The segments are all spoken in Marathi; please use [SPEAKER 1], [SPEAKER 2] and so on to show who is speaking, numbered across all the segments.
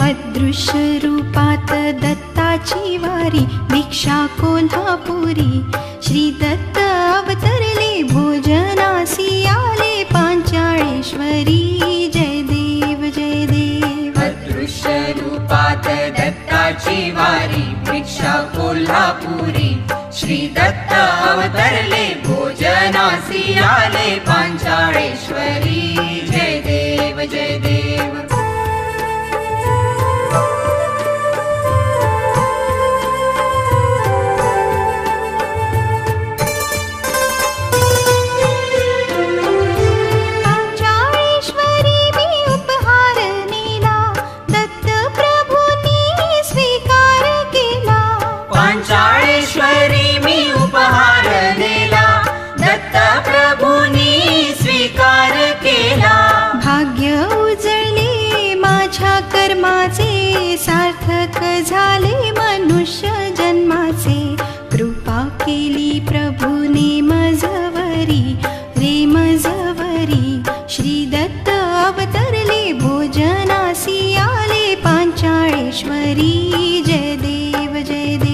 [SPEAKER 1] अदृश्य रूपात दत्ताची वारी, भिक्षा कोल्हापुरी. श्री दत्त अवतरले, भोजनासी आले पांचाळेश्वरी. जय देव जय देव.
[SPEAKER 2] अदृश्य रूपात दत्ताची वारी, भिक्षा कोल्हापुरी. श्री दत्त अवतरले, भोजनासी आले पांचाळेश्वरी. जय देव जय देव.
[SPEAKER 1] पांचाळेश्वरी मी उपहार नेला, दत्त प्रभूंनी स्वीकार केला. भाग्य उजळले माझ्या कर्माचे, सार्थक झाले मनुष्य जन्माचे. कृपा केली प्रभूने मजवरी, रे मजवरी. श्री दत्त अवतरले, भोजनासी आले पांचाळेश्वरी. जय देव जय देव.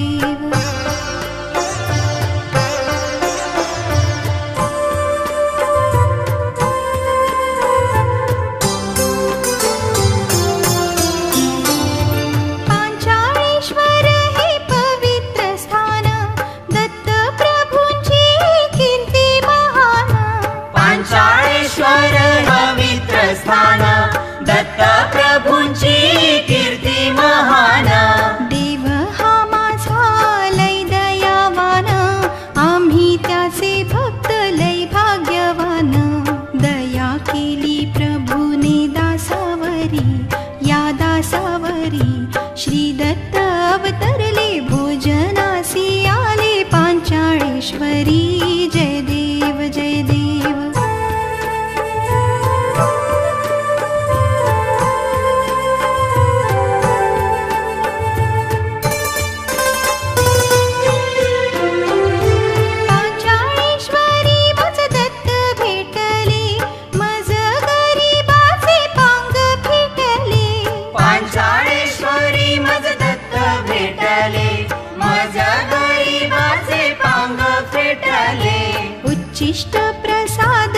[SPEAKER 1] स्थान दत्त प्रभूंची कीर्ती महान. देव हा माझा लय दयावान, आम्ही त्याचे भक्त लय भाग्यवान. दया केली प्रभूने दासावरी, या दासावरी. श्री दत्त अवतरले, भोजनासी आले पांचाळेश्वरी. जय देव जय देव. उच्चिष्ट प्रसाद